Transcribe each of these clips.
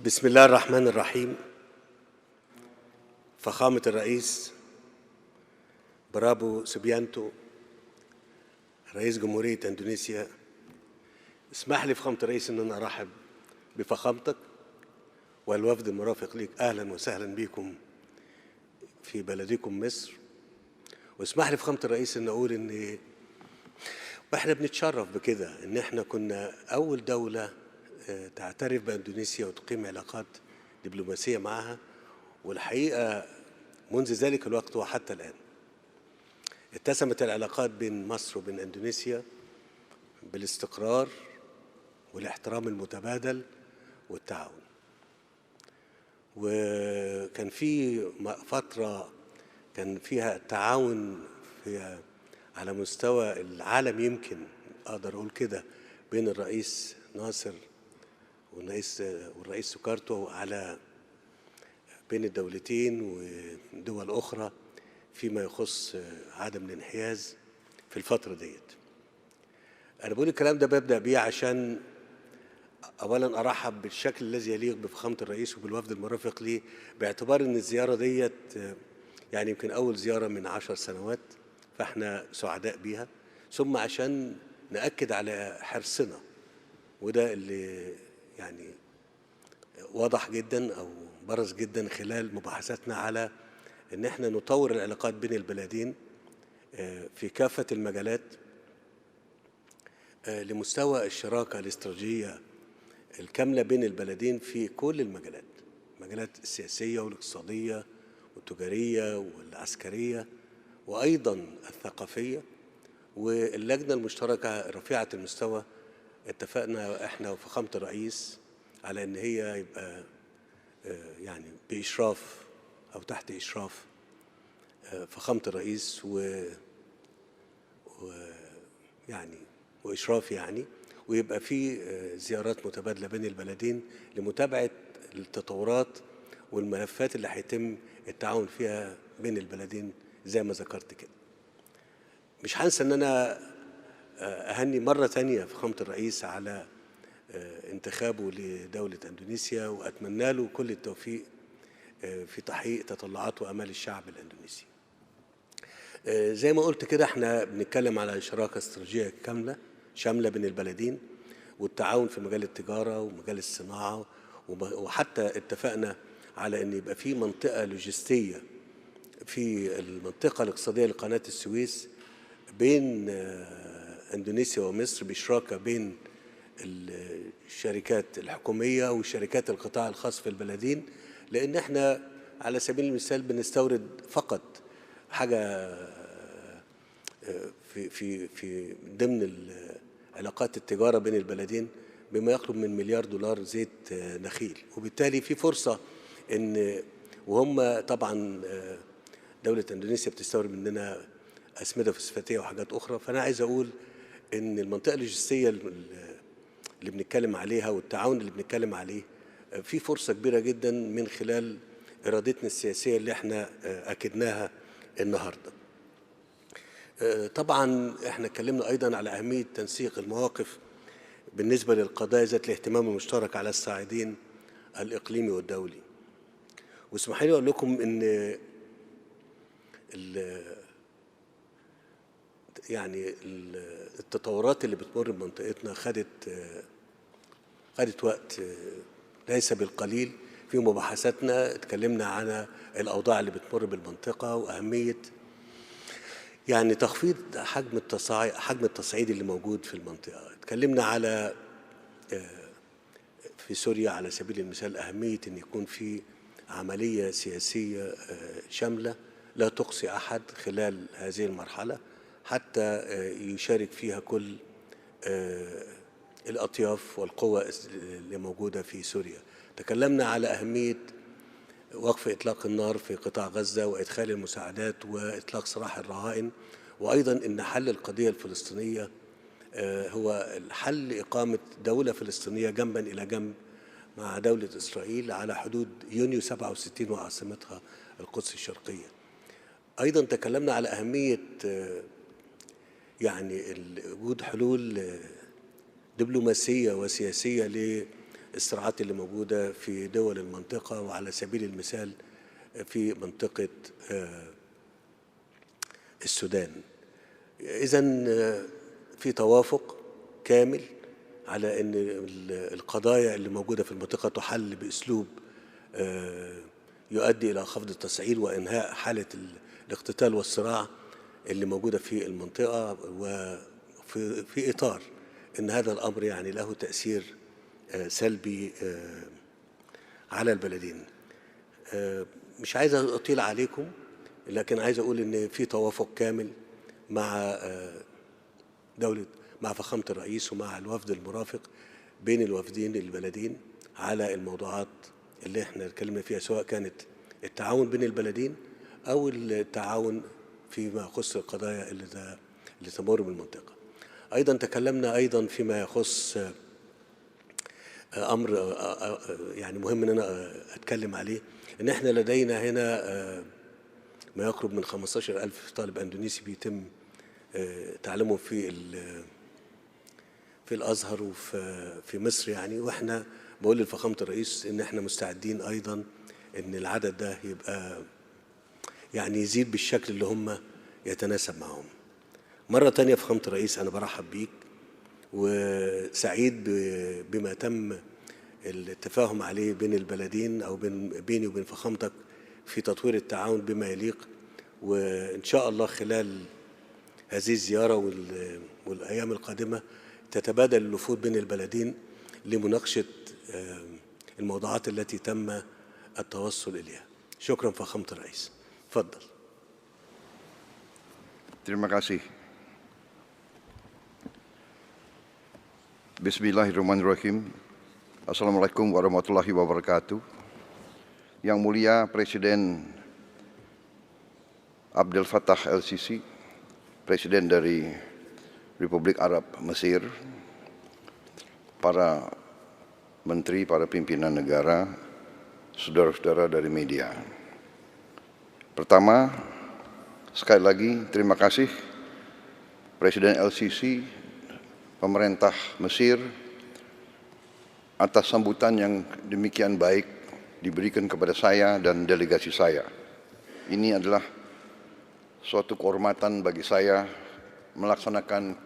بسم الله الرحمن الرحيم. فخامة الرئيس برابو سوبيانتو رئيس جمهورية اندونيسيا، اسمح لي فخامة الرئيس ان انا ارحب بفخامتك والوفد المرافق ليك. اهلا وسهلا بكم في بلدكم مصر. واسمح لي فخامة الرئيس ان اقول ان احنا بنتشرف بكده ان احنا كنا اول دولة تعترف باندونيسيا وتقيم علاقات دبلوماسية معها، والحقيقة منذ ذلك الوقت وحتى الآن اتسمت العلاقات بين مصر وبين اندونيسيا بالاستقرار والاحترام المتبادل والتعاون. وكان في فترة كان فيها التعاون على مستوى العالم، يمكن أقدر أقول كده، بين الرئيس ناصر والرئيس سوكارتو، على بين الدولتين ودول أخرى فيما يخص عدم الانحياز في الفترة ديت. أنا بقول الكلام ده ببدأ بيه عشان أولا أرحب بالشكل الذي يليق بفخامة الرئيس وبالوفد المرافق ليه، باعتبار أن الزيارة ديت يعني يمكن أول زيارة من 10 سنوات، فإحنا سعداء بيها. ثم عشان نأكد على حرصنا، وده اللي يعني واضح جدا أو برز جدا خلال مباحثاتنا على أن احنا نطور العلاقات بين البلدين في كافة المجالات لمستوى الشراكة الاستراتيجية الكاملة بين البلدين في كل المجالات، المجالات السياسية والاقتصادية والتجارية والعسكرية وأيضا الثقافية. واللجنة المشتركة رفيعة المستوى اتفقنا احنا وفخامة الرئيس على ان هي يبقى يعني بإشراف أو تحت إشراف فخامة الرئيس وإشراف يعني، ويبقى في زيارات متبادلة بين البلدين لمتابعة التطورات والملفات اللي هيتم التعاون فيها بين البلدين زي ما ذكرت كده. مش هنسى ان انا اهني مرة تانية فخامة الرئيس على انتخابه لدولة اندونيسيا، واتمنى له كل التوفيق في تحقيق تطلعات وامال الشعب الاندونيسي. زي ما قلت كده احنا بنتكلم على شراكة استراتيجية كاملة شاملة بين البلدين، والتعاون في مجال التجارة ومجال الصناعة، وحتى اتفقنا على ان يبقى في منطقة لوجستية في المنطقة الاقتصادية لقناة السويس بين اندونيسيا ومصر، بشراكة بين الشركات الحكومية وشركات القطاع الخاص في البلدين، لان احنا على سبيل المثال بنستورد فقط حاجة في ضمن علاقات التجارة بين البلدين بما يقرب من $1,000,000,000 زيت نخيل. وبالتالي في فرصة ان وهم طبعا دولة اندونيسيا بتستورد مننا أسمدة فوسفاتية وحاجات أخرى. فأنا عايز أقول إن المنطقة اللوجستية اللي بنتكلم عليها والتعاون اللي بنتكلم عليه في فرصة كبيرة جدا من خلال إرادتنا السياسية اللي احنا أكدناها النهاردة. طبعا احنا اتكلمنا أيضا على أهمية تنسيق المواقف بالنسبة للقضايا ذات الاهتمام المشترك على الصعيدين الإقليمي والدولي. واسمحوا لي أقول لكم إن يعني التطورات اللي بتمر بمنطقتنا خدت وقت ليس بالقليل. في مباحثاتنا اتكلمنا عن الأوضاع اللي بتمر بالمنطقة وأهمية يعني تخفيض حجم التصعيد اللي موجود في المنطقة. اتكلمنا على في سوريا على سبيل المثال أهمية أن يكون في عملية سياسية شاملة لا تقصي أحد خلال هذه المرحلة حتى يشارك فيها كل الأطياف والقوى اللي موجودة في سوريا. تكلمنا على أهمية وقف إطلاق النار في قطاع غزة وإدخال المساعدات وإطلاق سراح الرهائن، وأيضا أن حل القضية الفلسطينية هو الحل إقامة دولة فلسطينية جنبا إلى جنب مع دولة إسرائيل على حدود يونيو 67 وعاصمتها القدس الشرقية. أيضا تكلمنا على أهمية يعني وجود حلول دبلوماسية وسياسية الصراعات اللي موجودة في دول المنطقة، وعلى سبيل المثال في منطقة السودان. إذا في توافق كامل على أن القضايا اللي موجودة في المنطقة تحل بأسلوب يؤدي إلى خفض التسعير وإنهاء حالة الاقتتال والصراع اللي موجودة في المنطقة، وفي إطار أن هذا الأمر يعني له تأثير سلبي على البلدين. مش عايز أطيل عليكم، لكن عايز أقول أن في توافق كامل مع مع فخامة الرئيس ومع الوفد المرافق بين الوفدين البلدين على الموضوعات اللي احنا اتكلمنا فيها، سواء كانت التعاون بين البلدين أو التعاون فيما يخص القضايا اللي تمر بالمنطقة. أيضا تكلمنا أيضا فيما يخص أمر يعني مهم أن أنا أتكلم عليه، أن احنا لدينا هنا ما يقرب من 15,000 طالب أندونيسي بيتم تعليمهم في الأزهر وفي مصر يعني. وإحنا بقول لفخامة الرئيس إن إحنا مستعدين أيضا إن العدد ده يبقى يعني يزيد بالشكل اللي هم يتناسب معهم. مرة تانية فخامة الرئيس أنا برحب بيك وسعيد بما تم التفاهم عليه بين البلدين أو بيني وبين فخامتك في تطوير التعاون بما يليق. وإن شاء الله خلال هذه الزيارة والأيام القادمة تتبادل الوفود بين البلدين لمناقشة الموضوعات التي تم التوصل إليها. شكرا فخامة الرئيس. تفضل. Terima kasih. Bismillahirrahmanirrahim. Assalamualaikum warahmatullahi wabarakatuh. Yang mulia Presiden Abdel Fattah El-Sisi, Presiden dari Republik Arab Mesir, para menteri, para pimpinan negara, saudara-saudara dari media. Pertama, sekali lagi terima kasih Presiden El-Sisi, pemerintah Mesir atas sambutan yang demikian baik diberikan kepada saya dan delegasi saya. Ini adalah suatu kehormatan bagi saya melaksanakan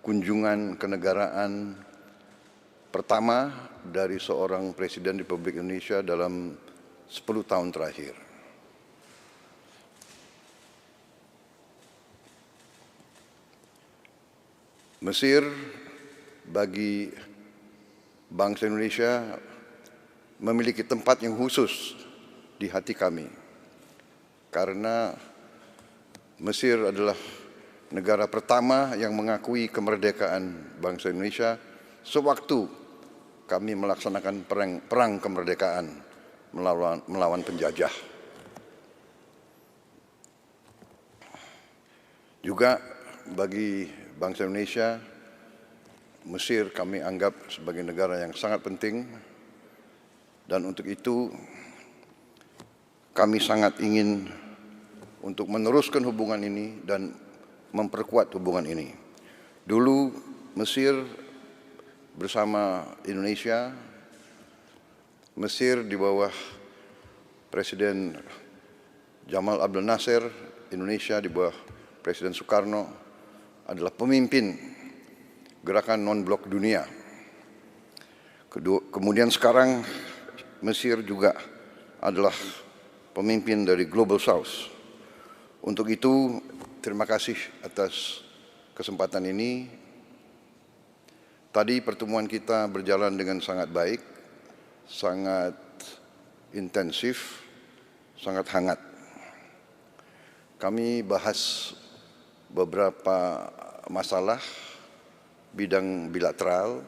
kunjungan kenegaraan pertama dari seorang Presiden Republik Indonesia dalam 10 tahun terakhir. Mesir bagi bangsa Indonesia memiliki tempat yang khusus di hati kami, karena Mesir adalah negara pertama yang mengakui kemerdekaan bangsa Indonesia sewaktu kami melaksanakan perang kemerdekaan melawan penjajah. Juga bagi bangsa Indonesia, Mesir kami anggap sebagai negara yang sangat penting, dan untuk itu kami sangat ingin untuk meneruskan hubungan ini dan memperkuat hubungan ini. Dulu Mesir bersama Indonesia, Mesir di bawah Presiden Jamal Abdel Nasser, Indonesia di bawah Presiden Soekarno adalah pemimpin gerakan non-blok dunia. Kemudian sekarang Mesir juga adalah pemimpin dari Global South. Untuk itu, terima kasih atas kesempatan ini. Tadi pertemuan kita berjalan dengan sangat baik, sangat intensif, sangat hangat. Kami bahas beberapa masalah bidang bilateral,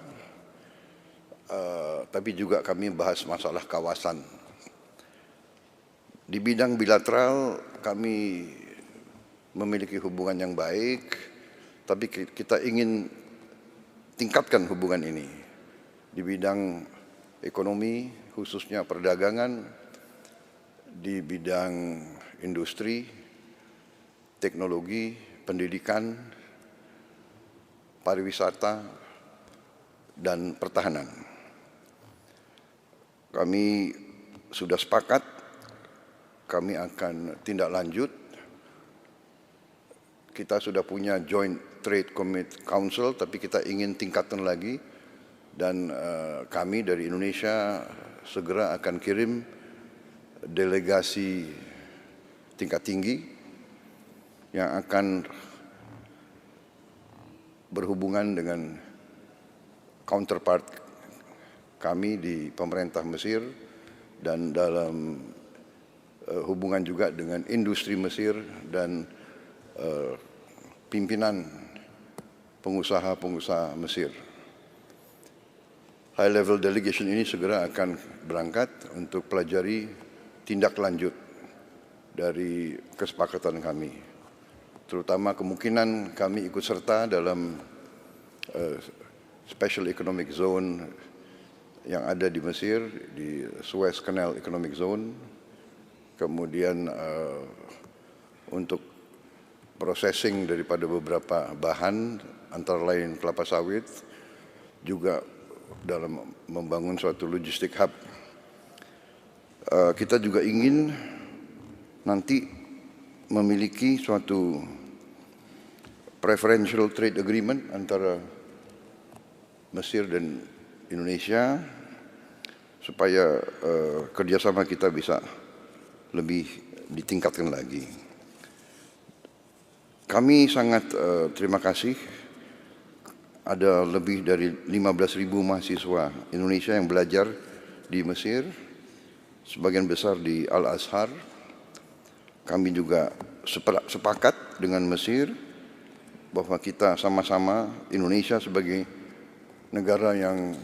tapi juga kami bahas masalah kawasan. Di bidang bilateral kami memiliki hubungan yang baik, tapi kita ingin tingkatkan hubungan ini di bidang ekonomi, khususnya perdagangan, di bidang industri, teknologi, pendidikan, pariwisata, dan pertahanan. kami sudah sepakat, kami akan tindak lanjut. Kita sudah punya Joint Trade Council, tapi kita ingin tingkatkan lagi. Dan kami dari Indonesia segera akan kirim delegasi tingkat tinggi yang akan berhubungan dengan counterpart kami di pemerintah Mesir dan dalam hubungan juga dengan industri Mesir dan pimpinan pengusaha-pengusaha Mesir. High level delegation ini segera akan berangkat untuk pelajari tindak lanjut dari kesepakatan kami. Terutama kemungkinan kami ikut serta dalam Special Economic Zone yang ada di Mesir, di Suez Canal Economic Zone. Kemudian untuk processing daripada beberapa bahan, antara lain kelapa sawit, juga dalam membangun suatu logistik hub. Kita juga ingin nanti memiliki suatu preferential trade agreement antara Mesir dan Indonesia supaya kerjasama kita bisa lebih ditingkatkan lagi. Kami sangat terima kasih ada lebih dari 15.000 mahasiswa Indonesia yang belajar di Mesir, sebagian besar di Al-Azhar. Kami juga sepakat dengan Mesir bahwa kita sama-sama, Indonesia sebagai negara yang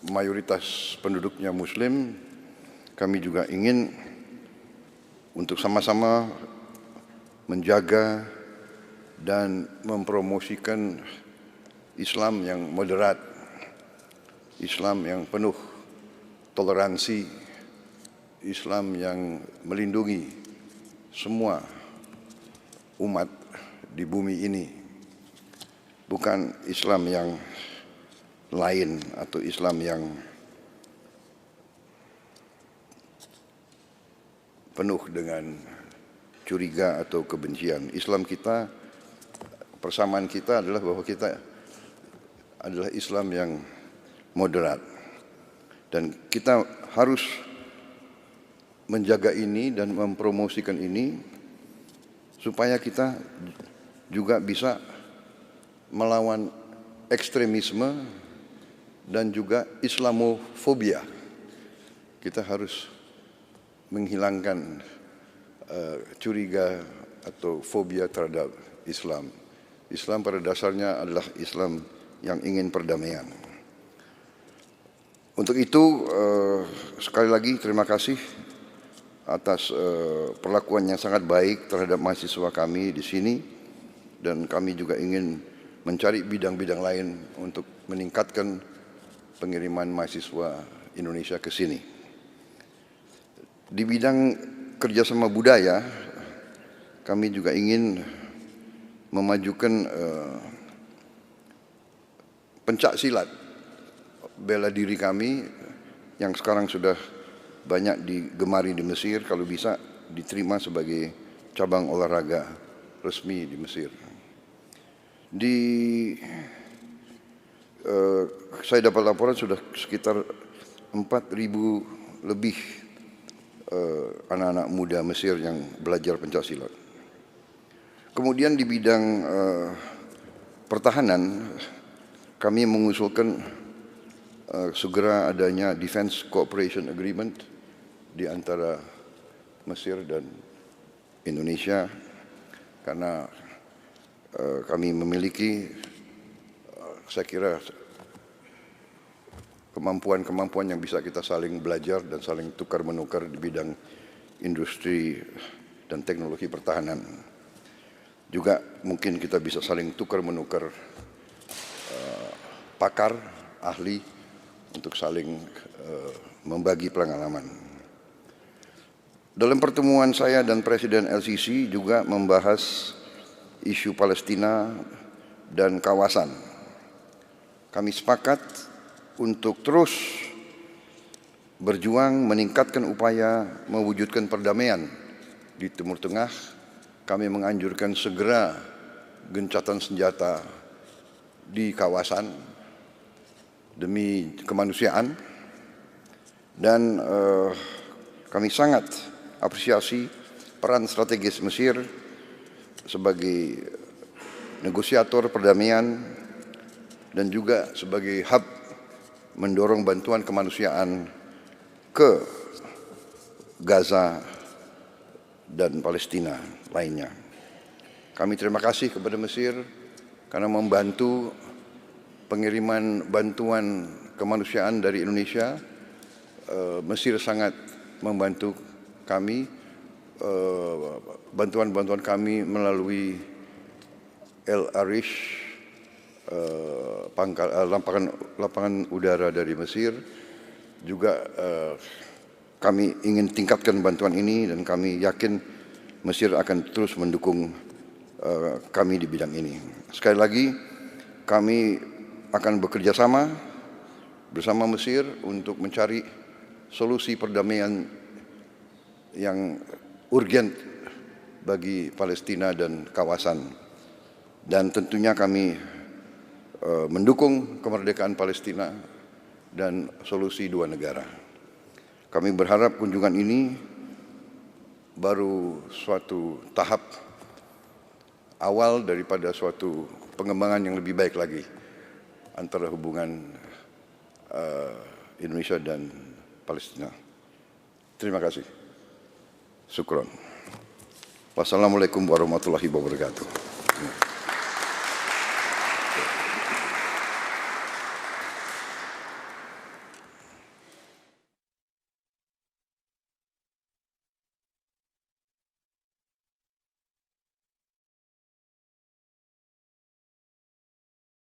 mayoritas penduduknya Muslim, kami juga ingin untuk sama-sama menjaga dan mempromosikan Islam yang moderat, Islam yang penuh toleransi, Islam yang melindungi semua umat di bumi ini, bukan Islam yang lain atau Islam yang penuh dengan curiga atau kebencian. Islam kita, persamaan kita adalah bahwa kita adalah Islam yang moderat. Dan kita harus menjaga ini dan mempromosikan ini supaya kita juga bisa melawan ekstremisme dan juga Islamofobia. Kita harus menghilangkan curiga atau fobia terhadap Islam. Islam pada dasarnya adalah Islam yang ingin perdamaian. Untuk itu, sekali lagi terima kasih atas perlakuan yang sangat baik terhadap mahasiswa kami di sini, dan kami juga ingin mencari bidang-bidang lain untuk meningkatkan pengiriman mahasiswa Indonesia ke sini. Di bidang kerjasama budaya, kami juga ingin memajukan pencak silat bela diri kami yang sekarang sudah banyak digemari di Mesir, kalau bisa diterima sebagai cabang olahraga resmi di Mesir. Saya dapat laporan sudah sekitar 4.000 lebih anak-anak muda Mesir yang belajar pencak silat. Kemudian di bidang pertahanan, kami mengusulkan segera adanya Defense Cooperation Agreement di antara Mesir dan Indonesia, karena kami memiliki, saya kira, kemampuan-kemampuan yang bisa kita saling belajar dan saling tukar-menukar di bidang industri dan teknologi pertahanan. Juga mungkin kita bisa saling tukar-menukar pakar, ahli, untuk saling membagi pengalaman. Dalam pertemuan saya dan Presiden LCC juga membahas isu Palestina dan kawasan. Kami sepakat untuk terus berjuang meningkatkan upaya mewujudkan perdamaian di Timur Tengah. Kami menganjurkan segera gencatan senjata di kawasan demi kemanusiaan, dan kami sangat apresiasi peran strategis Mesir sebagai negosiator perdamaian dan juga sebagai hub mendorong bantuan kemanusiaan ke Gaza dan Palestina lainnya. Kami terima kasih kepada Mesir karena membantu pengiriman bantuan kemanusiaan dari Indonesia. Mesir sangat membantu kami, bantuan-bantuan kami melalui El Arish, lapangan udara dari Mesir. Juga kami ingin tingkatkan bantuan ini dan kami yakin Mesir akan terus mendukung kami di bidang ini. Sekali lagi, kami akan bekerja sama bersama Mesir untuk mencari solusi perdamaian yang urgent bagi Palestina dan kawasan. Dan tentunya kami mendukung kemerdekaan Palestina dan solusi dua negara. Kami berharap kunjungan ini baru suatu tahap awal daripada suatu pengembangan yang lebih baik lagi antara hubungan Indonesia dan Palestina. Terima kasih. Syukron. Wassalamualaikum warahmatullahi wabarakatuh.